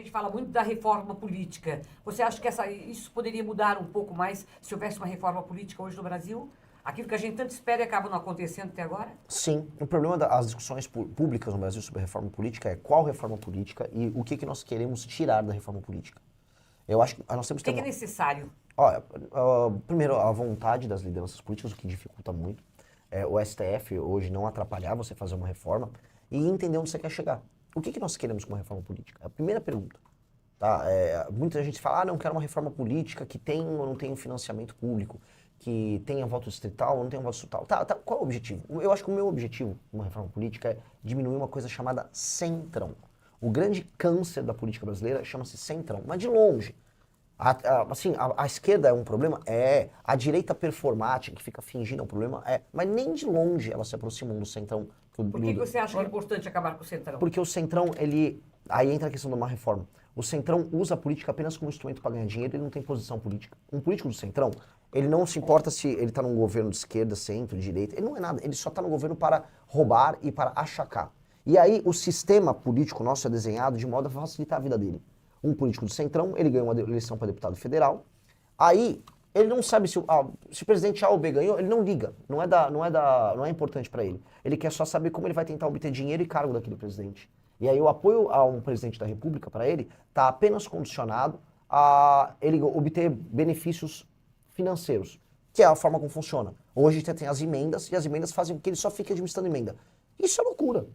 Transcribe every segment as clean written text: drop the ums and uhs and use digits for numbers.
gente fala muito da reforma política. Você acha que isso poderia mudar um pouco mais se houvesse uma reforma política hoje no Brasil? Aquilo que a gente tanto espera e acaba não acontecendo até agora? Sim, o problema das discussões públicas no Brasil sobre reforma política é qual reforma política e o que nós queremos tirar da reforma política. Eu acho que nós temos O que que ter é necessário? primeiro, a vontade das lideranças políticas, o que dificulta muito. O STF hoje não atrapalhar você fazer uma reforma e entender onde você quer chegar. O que nós queremos com uma reforma política? A primeira pergunta. Tá? Muita gente fala, não quero uma reforma política que tenha ou não tenha financiamento público, que tenha voto distrital ou não tenha voto distrital. Tá, qual é o objetivo? Eu acho que o meu objetivo uma reforma política é diminuir uma coisa chamada centrão. O grande câncer da política brasileira chama-se centrão, mas de longe. A esquerda é um problema? É. A direita performática, que fica fingindo é um problema? É. Mas nem de longe ela se aproxima do centrão. Por que você acha que é importante acabar com o Centrão? Porque o centrão, aí entra a questão de uma reforma. O centrão usa a política apenas como instrumento para ganhar dinheiro, ele não tem posição política. Um político do centrão, ele não se importa se ele está num governo de esquerda, centro, direita, ele não é nada. Ele só está no governo para roubar e para achacar. E aí o sistema político nosso é desenhado de modo a facilitar a vida dele. Um político do centrão, ele ganhou uma eleição para deputado federal, aí ele não sabe se o presidente A ou B ganhou, ele não liga, não é importante para ele. Ele quer só saber como ele vai tentar obter dinheiro e cargo daquele presidente. E aí o apoio a um presidente da república para ele está apenas condicionado a ele obter benefícios financeiros, que é a forma como funciona. Hoje você tem as emendas, e as emendas fazem com que ele só fique administrando emenda. Isso é loucura.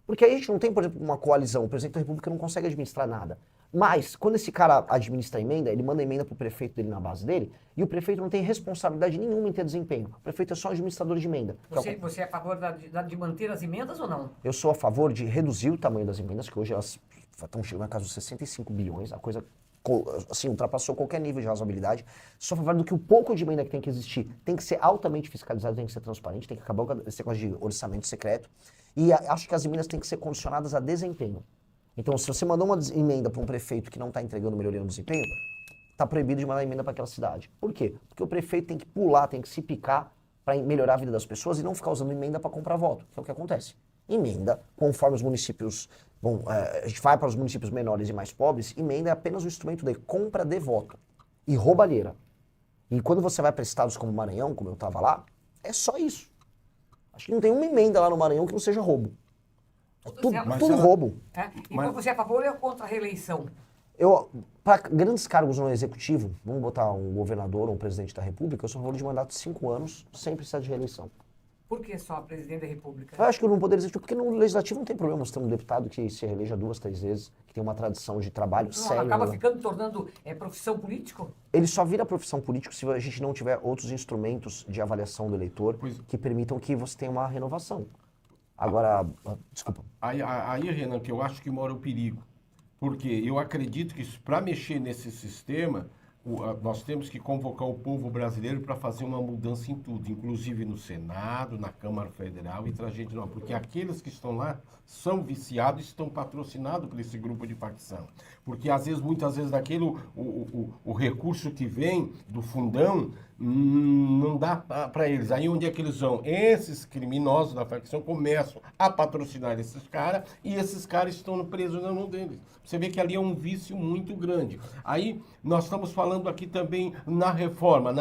Porque aí a gente não tem, por exemplo, uma coalizão, o presidente da república não consegue administrar nada. Mas, quando esse cara administra a emenda, ele manda a emenda pro prefeito dele na base dele, e o prefeito não tem responsabilidade nenhuma em ter desempenho. O prefeito é só administrador de emenda. Você é a favor de manter as emendas ou não? Eu sou a favor de reduzir o tamanho das emendas, que hoje elas estão chegando na casa dos 65 bilhões, a coisa assim, ultrapassou qualquer nível de razoabilidade. Sou a favor do que o pouco de emenda que tem que existir tem que ser altamente fiscalizado, tem que ser transparente, tem que acabar com esse negócio de orçamento secreto. E acho que as emendas têm que ser condicionadas a desempenho. Então, se você mandou uma emenda para um prefeito que não está entregando melhoria no desempenho, está proibido de mandar emenda para aquela cidade. Por quê? Porque o prefeito tem que pular, tem que se picar para melhorar a vida das pessoas e não ficar usando emenda para comprar voto, que é o que acontece. Emenda, conforme os municípios... Bom, a gente vai para os municípios menores e mais pobres, emenda é apenas um instrumento de compra de voto e roubalheira. E quando você vai para estados como Maranhão, como eu estava lá, é só isso. Acho que não tem uma emenda lá no Maranhão que não seja roubo. Tudo roubo. E você é a favor ou é contra a reeleição? Para grandes cargos no executivo, vamos botar um governador ou um presidente da república, eu sou a favor de mandato de 5 anos, sem precisar de reeleição. Por que só presidente da república? Eu acho que no poder executivo, porque no legislativo não tem problema você ter um deputado que se reeleja 2, 3 vezes, que tem uma tradição de trabalho sério. Acaba tornando profissão político? Ele só vira profissão político se a gente não tiver outros instrumentos de avaliação do eleitor que permitam que você tenha uma renovação. Agora, desculpa. Aí, Renan, que eu acho que mora o perigo. Porque eu acredito que para mexer nesse sistema, nós temos que convocar o povo brasileiro para fazer uma mudança em tudo, inclusive no Senado, na Câmara Federal e trazer de novo. Porque aqueles que estão lá são viciados e estão patrocinados por esse grupo de facção. Porque muitas vezes o recurso que vem do fundão não dá para eles. Aí onde é que eles vão? Esses criminosos da facção começam a patrocinar esses caras e esses caras estão presos na mão deles. Você vê que ali é um vício muito grande. Aí nós estamos falando aqui também na reforma.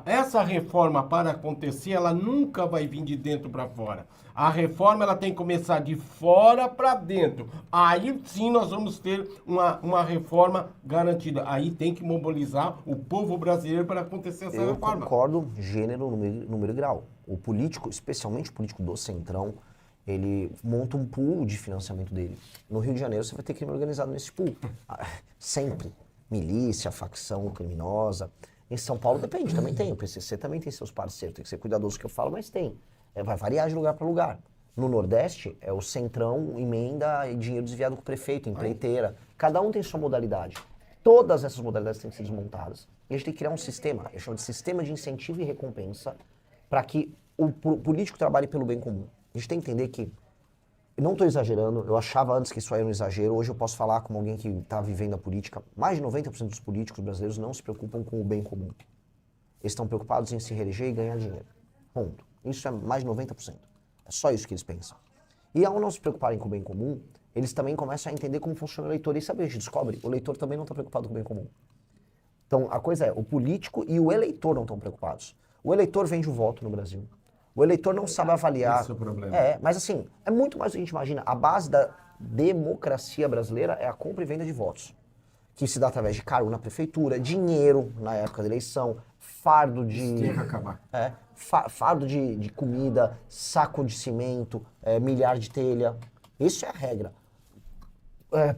Essa reforma, para acontecer, ela nunca vai vir de dentro para fora. A reforma ela tem que começar de fora para dentro. Aí sim nós vamos ter uma reforma garantida. Aí tem que mobilizar o povo brasileiro para acontecer essa reforma. Eu concordo, gênero, número e grau. O político, especialmente o político do Centrão, ele monta um pool de financiamento dele. No Rio de Janeiro você vai ter crime organizado nesse pool. Sempre. Milícia, facção criminosa. Em São Paulo depende, também tem. O PCC também tem seus parceiros. Tem que ser cuidadoso que eu falo, mas tem. Vai variar de lugar para lugar. No Nordeste, é o Centrão, emenda e dinheiro desviado com o prefeito, empreiteira. Cada um tem sua modalidade. Todas essas modalidades têm que ser desmontadas. E a gente tem que criar um sistema, eu chamo de sistema de incentivo e recompensa, para que o político trabalhe pelo bem comum. A gente tem que entender que, eu não estou exagerando, eu achava antes que isso era um exagero, hoje eu posso falar como alguém que está vivendo a política, mais de 90% dos políticos brasileiros não se preocupam com o bem comum. Eles estão preocupados em se reeleger e ganhar dinheiro. Ponto. Isso é mais de 90%. É só isso que eles pensam. E ao não se preocuparem com o bem comum, eles também começam a entender como funciona o eleitor. E sabe o que a gente descobre? O eleitor também não está preocupado com o bem comum. Então, a coisa é, o político e o eleitor não estão preocupados. O eleitor vende o voto no Brasil. O eleitor não sabe avaliar. Esse é o problema. Mas assim, é muito mais do que a gente imagina. A base da democracia brasileira é a compra e venda de votos. Que se dá através de cargo na prefeitura, dinheiro na época da eleição, fardo Isso de... tem que acabar. fardo de comida, saco de cimento, milhar de telha. Isso é a regra.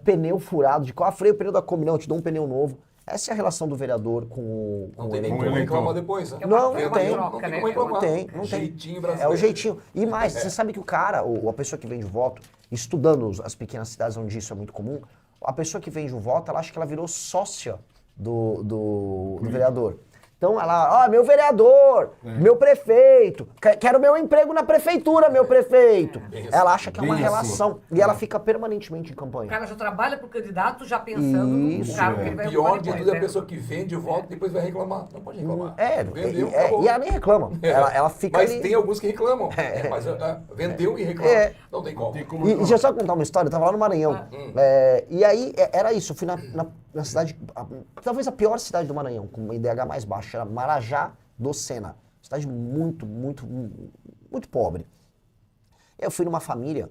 Pneu furado de carro, freio o pneu da Kombi, não, eu te dou um pneu novo. Essa é a relação do vereador com o Não tem nem eleitor. como reclamar depois, né? Não É uma tem. troca, Não tem né? como reclamar. Não tem. Jeitinho É brasileiro. o jeitinho. E mais, você sabe que o cara, ou a pessoa que vende o voto, estudando as pequenas cidades onde isso é muito comum, a pessoa que vende o voto, ela acha que ela virou sócia do vereador. Então ela, meu vereador, meu prefeito, quero meu emprego na prefeitura, meu prefeito. Bem Ela acha que é bem uma assim. relação. E ela fica permanentemente em O campanha. cara já trabalha pro candidato já pensando Isso, no cargo que ele vai Pior ocupar de depois, tudo é a né? pessoa que vende o voto e depois vai reclamar. Não pode reclamar. Vendeu, E acabou. ela nem reclama. Ela fica Mas ali. tem alguns que reclamam. Mas vendeu e reclama. É. Não tem como. Tem como E deixa eu só contar uma história, eu tava lá no Maranhão. E aí, era isso, eu fui na cidade, talvez a pior cidade do Maranhão, com uma IDH mais baixa, era Marajá do Sena. Cidade muito, muito, muito pobre. Eu fui numa família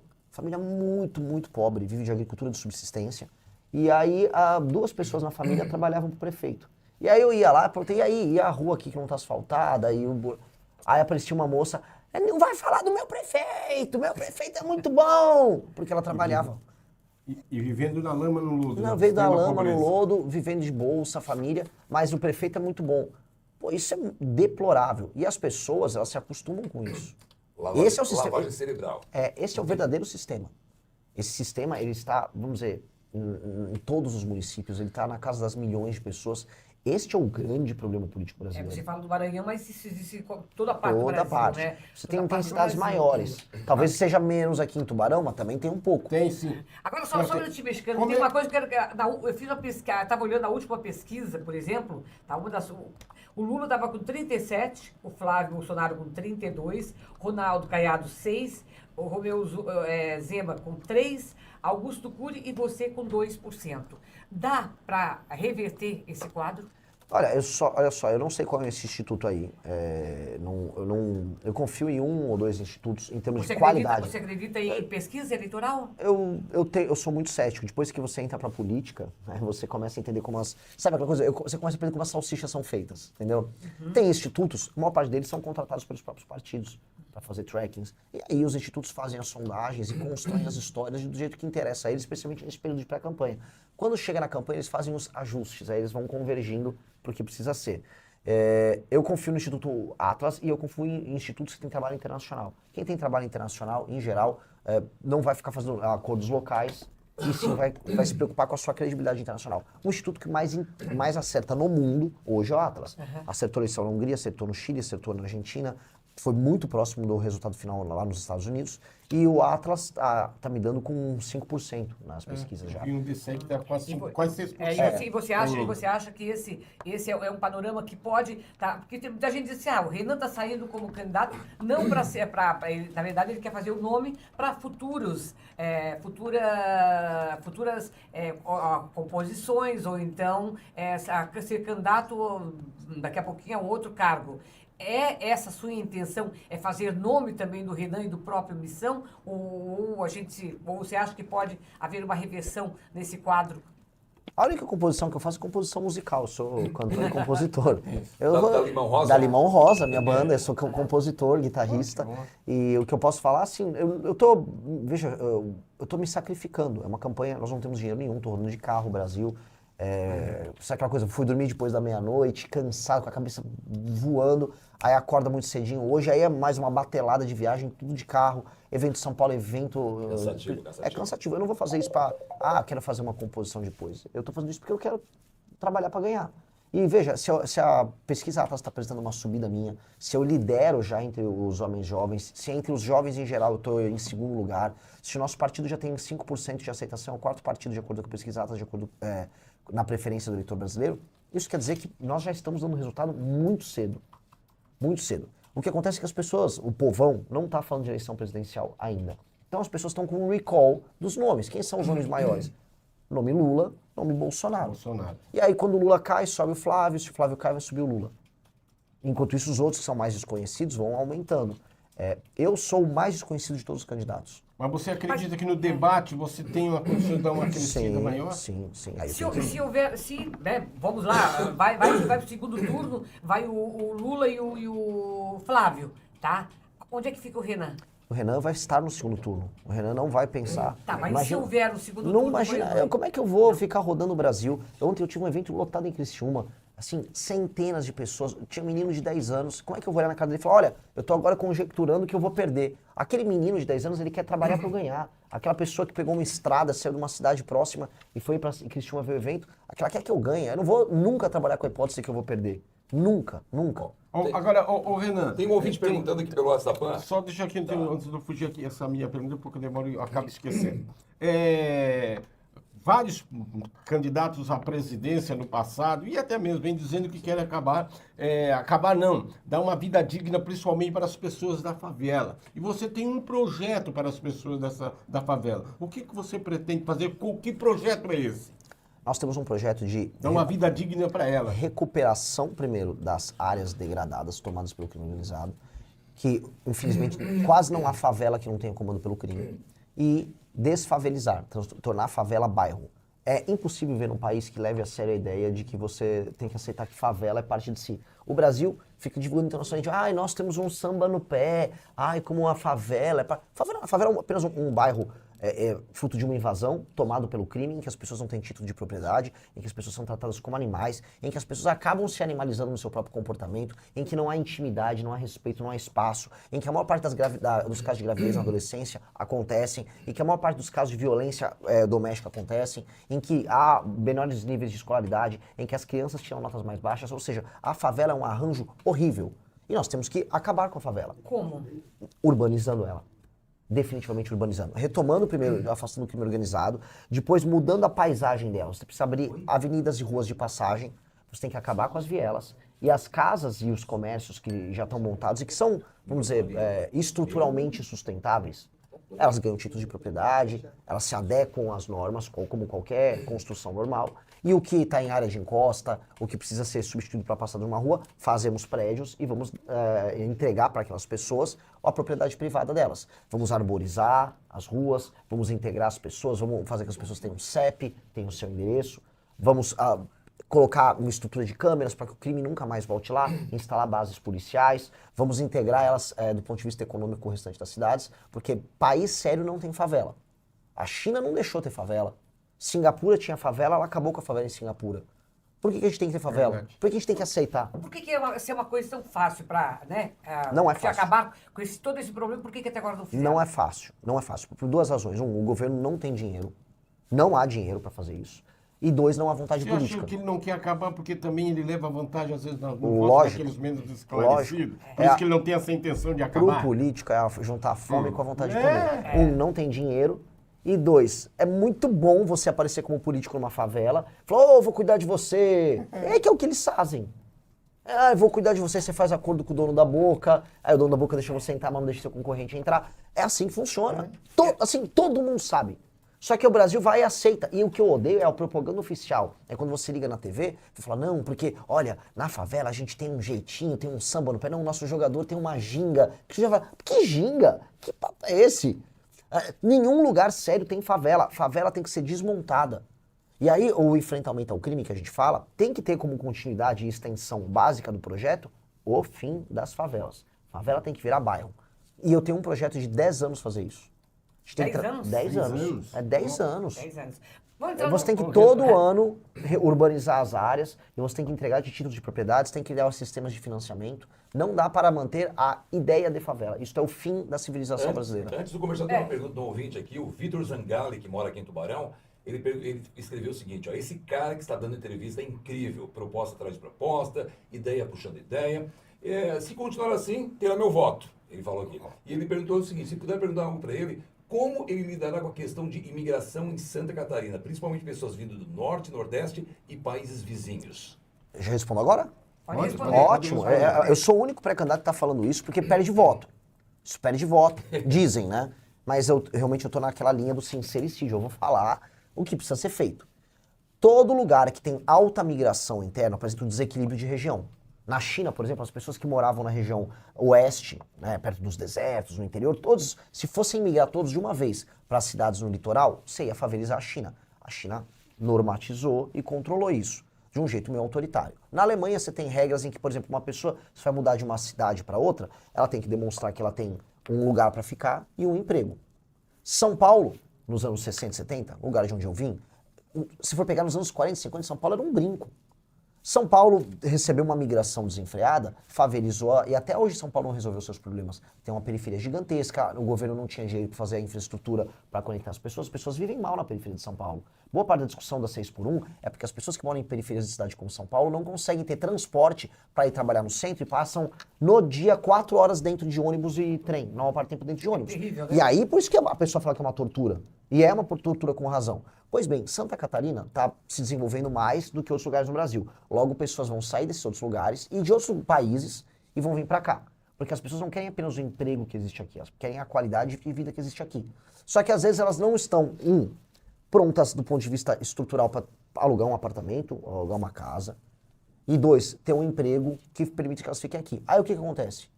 muito, muito pobre, vive de agricultura de subsistência. E aí, duas pessoas na família trabalhavam pro prefeito. E aí eu ia lá, perguntei, e aí, e a rua aqui que não tá asfaltada? Aí aparecia uma moça, não vai falar do meu prefeito é muito bom! Porque ela trabalhava. E vivendo na lama, no lodo. Não, na veio da extrema lama, no pobreza. lodo, vivendo de bolsa, família, mas o prefeito é muito bom. Pô, isso é deplorável. E as pessoas, elas se acostumam com isso. Esse é o sistema. Lavagem cerebral. Esse é o verdadeiro sistema. Esse sistema, ele está, vamos dizer, em todos os municípios, ele está na casa das milhões de pessoas. Este é o grande problema político brasileiro. Você fala do Maranhão, mas isso existe em toda a parte do Toda Brasil, parte. né? Você Toda tem parte do cidades Brasil. maiores. Talvez seja menos aqui em Tubarão, mas também tem um pouco. Tem sim. Agora, só um minutinho, mexicano. Como Tem é- uma coisa que eu fiz uma pesquisa, estava olhando a última pesquisa, por exemplo, o Lula estava com 37, o Flávio Bolsonaro com 32, Ronaldo Caiado 6, o Romeu Zema com 3, Augusto Cury e você com 2%. Dá para reverter esse quadro? Olha só, eu não sei qual é esse instituto aí. Eu confio em um ou dois institutos em termos de qualidade. Você acredita em pesquisa eleitoral? Eu sou muito cético. Depois que você entra pra política, né, você começa a entender como as... Sabe aquela coisa? Você começa a aprender como as salsichas são feitas, entendeu? Tem institutos, a maior parte deles são contratados pelos próprios partidos para fazer trackings. E aí os institutos fazem as sondagens e constroem as histórias do jeito que interessa a eles, especialmente nesse período de pré-campanha. Quando chega na campanha, eles fazem os ajustes, aí eles vão convergindo pro que precisa ser. Eu confio no Instituto Atlas e eu confio em institutos que têm trabalho internacional. Quem tem trabalho internacional, em geral, não vai ficar fazendo acordos locais e sim vai se preocupar com a sua credibilidade internacional. O instituto que mais acerta no mundo hoje é o Atlas. Acertou a eleição na Hungria, acertou no Chile, acertou na Argentina, foi muito próximo do resultado final lá nos Estados Unidos. E o Atlas tá me dando com 5% nas pesquisas já. E um DSEG está quase 6%. E você acha que esse é um panorama que pode... Porque tem muita gente diz assim, o Renan está saindo como candidato, não para ser... na verdade, ele quer fazer o nome para futuras composições, ou então ser candidato daqui a pouquinho a outro cargo. É essa a sua intenção? É fazer nome também do Renan e do próprio Missão? Ou você acha que pode haver uma reversão nesse quadro? A única composição que eu faço é composição musical, eu sou cantor e compositor. Da Limão Rosa? Da Limão Rosa, minha banda, eu sou compositor, guitarrista. E o que eu posso falar, assim, eu tô me sacrificando. É uma campanha, nós não temos dinheiro nenhum, tô rodando de carro, Brasil. Sabe aquela coisa, fui dormir depois da meia-noite, cansado, com a cabeça voando, aí acorda muito cedinho. Hoje aí é mais uma batelada de viagem, tudo de carro, evento São Paulo, evento... Cansativo. É cansativo, eu não vou fazer isso quero fazer uma composição depois. Eu tô fazendo isso porque eu quero trabalhar para ganhar. E veja, se a pesquisa Atlas está apresentando uma subida minha, se eu lidero já entre os homens jovens, se entre os jovens em geral eu estou em segundo lugar, se o nosso partido já tem 5% de aceitação, é o quarto partido de acordo com a pesquisa Atlas, de acordo na preferência do eleitor brasileiro, isso quer dizer que nós já estamos dando resultado muito cedo. Muito cedo. O que acontece é que as pessoas, o povão, não está falando de eleição presidencial ainda. Então as pessoas estão com um recall dos nomes. Quem são os nomes maiores? Nome Lula, nome Bolsonaro. E aí quando o Lula cai, sobe o Flávio, se o Flávio cai, vai subir o Lula. Enquanto isso, os outros que são mais desconhecidos vão aumentando. Eu sou o mais desconhecido de todos os candidatos. Mas você acredita que no debate você tem uma condição de dar uma crescida maior? Sim. Aí se houver, né, vamos lá, vai pro segundo turno, vai o Lula e o Flávio, tá? Onde é que fica o Renan? O Renan vai estar no segundo turno. O Renan não vai pensar. Tá, mas se houver no segundo não turno... Imagina, como é que eu vou ficar rodando o Brasil? Ontem eu tive um evento lotado em Criciúma, assim, centenas de pessoas. Tinha um menino de 10 anos. Como é que eu vou olhar na cara dele e falar, olha, eu tô agora conjecturando que eu vou perder. Aquele menino de 10 anos, ele quer trabalhar para eu ganhar. Aquela pessoa que pegou uma estrada, saiu de uma cidade próxima e foi para Criciúma ver o evento, aquela quer que eu ganhe. Eu não vou nunca trabalhar com a hipótese de que eu vou perder. Nunca. Agora, Renan... Tem um ouvinte perguntando aqui pelo WhatsApp. Só deixa aqui, antes de eu fugir aqui, essa minha pergunta, porque eu demoro e acabo esquecendo. Vários candidatos à presidência no passado, e até mesmo vem dizendo que querem dar uma vida digna, principalmente para as pessoas da favela. E você tem um projeto para as pessoas da favela. O que você pretende fazer? Que projeto é esse? Nós temos um projeto de... Dar uma vida digna para ela. Recuperação, primeiro, das áreas degradadas tomadas pelo crime organizado, que, infelizmente, quase não há favela que não tenha comando pelo crime, e desfavelizar, tornar a favela bairro. É impossível ver num país que leve a sério a ideia de que você tem que aceitar que favela é parte de si. O Brasil fica divulgando internacionalmente, nós temos um samba no pé, como a favela... A favela é apenas um bairro fruto de uma invasão tomado pelo crime, em que as pessoas não têm título de propriedade, em que as pessoas são tratadas como animais, em que as pessoas acabam se animalizando no seu próprio comportamento, em que não há intimidade, não há respeito, não há espaço, em que a maior parte dos casos de gravidez na adolescência acontecem, em que a maior parte dos casos de violência doméstica acontecem, em que há menores níveis de escolaridade, em que as crianças tiram notas mais baixas, ou seja, a favela é um arranjo horrível. E nós temos que acabar com a favela. Como? Urbanizando ela. Definitivamente urbanizando. Retomando primeiro, afastando o crime organizado, depois mudando a paisagem dela. Você precisa abrir avenidas e ruas de passagem, você tem que acabar com as vielas, e as casas e os comércios que já estão montados e que são, vamos dizer, estruturalmente sustentáveis, elas ganham título de propriedade, elas se adequam às normas, como qualquer construção normal. E o que está em área de encosta, o que precisa ser substituído para passar numa rua, fazemos prédios e vamos entregar para aquelas pessoas a propriedade privada delas. Vamos arborizar as ruas, vamos integrar as pessoas, vamos fazer que as pessoas tenham CEP, tenham seu endereço, vamos colocar uma estrutura de câmeras para que o crime nunca mais volte lá, instalar bases policiais, vamos integrar elas do ponto de vista econômico com o restante das cidades, porque país sério não tem favela. A China não deixou ter favela. Singapura tinha favela, ela acabou com a favela em Singapura. Por que a gente tem que ter favela? Por que a gente tem que aceitar? Por que é uma coisa tão fácil para, não é fácil. acabar com todo esse problema? Por que até agora não fizeram? Não é fácil. Por duas razões. O governo não tem dinheiro. Não há dinheiro para fazer isso. E dois, não há vontade política. Você acha que ele não quer acabar porque também ele leva vantagem, às vezes, no voto daqueles menos esclarecidos? Por isso que ele não tem essa intenção de acabar? Pro político é juntar a fome com a vontade de poder. Não tem dinheiro. E dois, é muito bom você aparecer como político numa favela, falar, vou cuidar de você. Que é o que eles fazem. Eu vou cuidar de você, você faz acordo com o dono da boca, aí o dono da boca deixa você entrar, mas não deixa seu concorrente entrar. É assim que funciona. Todo mundo sabe. Só que o Brasil vai e aceita. E o que eu odeio é a propaganda oficial. É quando você liga na TV, você fala, não, porque, olha, na favela a gente tem um jeitinho, tem um samba no pé. Não, o nosso jogador tem uma ginga. Que você já fala, que ginga? Que papo é esse? Nenhum lugar sério tem favela. Favela tem que ser desmontada. E aí, o enfrentamento ao crime que a gente fala, tem que ter como continuidade e extensão básica do projeto o fim das favelas. Favela tem que virar bairro. E eu tenho um projeto de 10 anos fazer isso. 10 anos? 10 anos. É 10 anos. 10 anos. Você tem que todo ano urbanizar as áreas, e você tem que entregar de títulos de propriedades, tem que criar os sistemas de financiamento. Não dá para manter a ideia de favela. Isso é o fim da civilização brasileira. Antes do comercial, tem uma pergunta do ouvinte aqui, o Vitor Zangali, que mora aqui em Tubarão, ele escreveu o seguinte, esse cara que está dando entrevista é incrível, proposta atrás de proposta, ideia puxando ideia. Se continuar assim, terá meu voto, ele falou aqui. E ele perguntou o seguinte, se puder perguntar algo para ele, como ele lidará com a questão de imigração em Santa Catarina, principalmente pessoas vindo do Norte, Nordeste e países vizinhos? Já respondo agora? Pode responder. Ótimo. Eu sou o único pré-candidato que está falando isso porque perde voto. Isso perde voto. Dizem, né? Mas realmente eu tô naquela linha do sincericídio. Eu vou falar o que precisa ser feito. Todo lugar que tem alta migração interna apresenta um desequilíbrio de região. Na China, por exemplo, as pessoas que moravam na região oeste, né, perto dos desertos, no interior, todos, se fossem migrar todos de uma vez para as cidades no litoral, você ia favelizar a China. A China normatizou e controlou isso de um jeito meio autoritário. Na Alemanha, você tem regras em que, por exemplo, uma pessoa, se vai mudar de uma cidade para outra, ela tem que demonstrar que ela tem um lugar para ficar e um emprego. São Paulo, nos anos 60 e 70, lugar de onde eu vim, se for pegar nos anos 40 e 50, São Paulo era um brinco. São Paulo recebeu uma migração desenfreada, favelizou, e até hoje São Paulo não resolveu seus problemas. Tem uma periferia gigantesca, o governo não tinha dinheiro para fazer a infraestrutura para conectar as pessoas vivem mal na periferia de São Paulo. Boa parte da discussão da 6x1 é porque as pessoas que moram em periferias de cidade como São Paulo não conseguem ter transporte para ir trabalhar no centro e passam no dia 4 horas dentro de ônibus e trem, na maior parte do tempo dentro de ônibus. Terrível, né? E aí, por isso que a pessoa fala que é uma tortura. E é uma tortura com razão. Pois bem, Santa Catarina está se desenvolvendo mais do que outros lugares no Brasil. Logo, pessoas vão sair desses outros lugares e de outros países e vão vir para cá. Porque as pessoas não querem apenas o emprego que existe aqui, elas querem a qualidade de vida que existe aqui. Só que às vezes elas não estão, prontas do ponto de vista estrutural para alugar um apartamento, ou alugar uma casa. E 2, ter um emprego que permite que elas fiquem aqui. Aí o que acontece?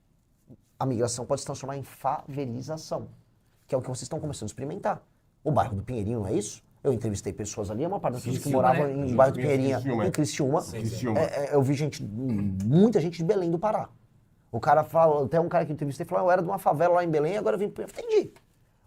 A migração pode se transformar em favelização, que é o que vocês estão começando a experimentar. O bairro do Pinheirinho, não é isso? Eu entrevistei pessoas ali, uma parte das pessoas que moravam em bairro do Pinheirinho, em Criciúma. Eu vi muita gente de Belém do Pará. O cara falou, até um cara que eu entrevistei falou, eu era de uma favela lá em Belém, agora eu vim para... Entendi.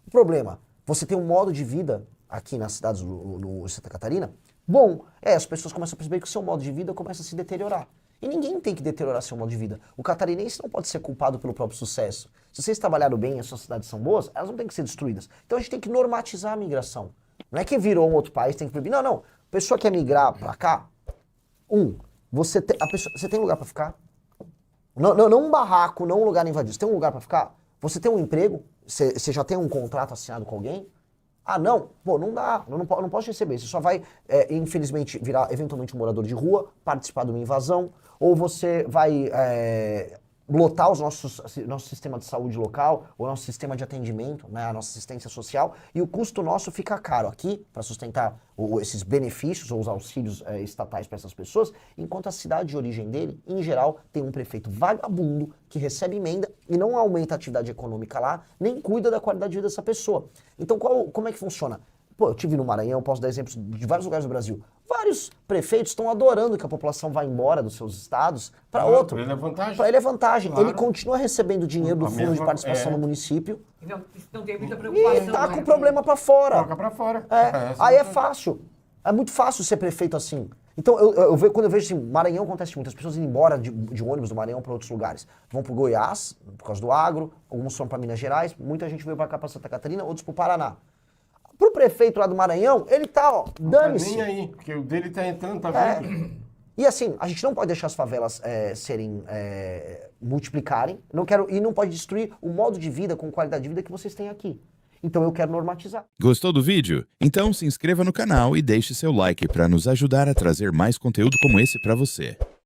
O problema, você tem um modo de vida aqui nas cidades do Santa Catarina, bom, as pessoas começam a perceber que o seu modo de vida começa a se deteriorar. E ninguém tem que deteriorar seu modo de vida. O catarinense não pode ser culpado pelo próprio sucesso. Se vocês trabalharam bem e as suas cidades são boas, elas não têm que ser destruídas. Então a gente tem que normatizar a migração. Não é que virou um outro país, tem que proibir. Não, não. A pessoa quer migrar pra cá, você tem lugar pra ficar? Não um barraco, não um lugar invadido. Você tem um lugar pra ficar? Você tem um emprego? Você já tem um contrato assinado com alguém? Ah, não? Pô, não dá. Eu não posso receber. Você só vai, infelizmente, virar eventualmente um morador de rua, participar de uma invasão, ou você vai lotar o nosso sistema de saúde local, o nosso sistema de atendimento, né, a nossa assistência social, e o custo nosso fica caro aqui para sustentar esses benefícios ou os auxílios estatais para essas pessoas, enquanto a cidade de origem dele, em geral, tem um prefeito vagabundo que recebe emenda e não aumenta a atividade econômica lá, nem cuida da qualidade de vida dessa pessoa. Então, como é que funciona? Pô, eu estive no Maranhão, posso dar exemplos de vários lugares do Brasil. Vários prefeitos estão adorando que a população vá embora dos seus estados para outro. Para ele é vantagem. Para ele é vantagem. Claro. Ele continua recebendo dinheiro do fundo de participação no município. Não tem muita preocupação. E tá com o problema para fora. Coloca para fora. Aí é fácil. É muito fácil ser prefeito assim. Então, quando eu vejo assim, Maranhão acontece muito, as pessoas indo embora de ônibus do Maranhão para outros lugares. Vão para o Goiás, por causa do agro, alguns foram para Minas Gerais, muita gente veio para cá, para Santa Catarina, outros para o Paraná. Pro prefeito lá do Maranhão, ele tá, dane-se. Nem aí, porque o dele tá entrando, tá vendo? E assim, a gente não pode deixar as favelas multiplicarem, não pode destruir o modo de vida com qualidade de vida que vocês têm aqui. Então eu quero normatizar. Gostou do vídeo? Então se inscreva no canal e deixe seu like para nos ajudar a trazer mais conteúdo como esse para você.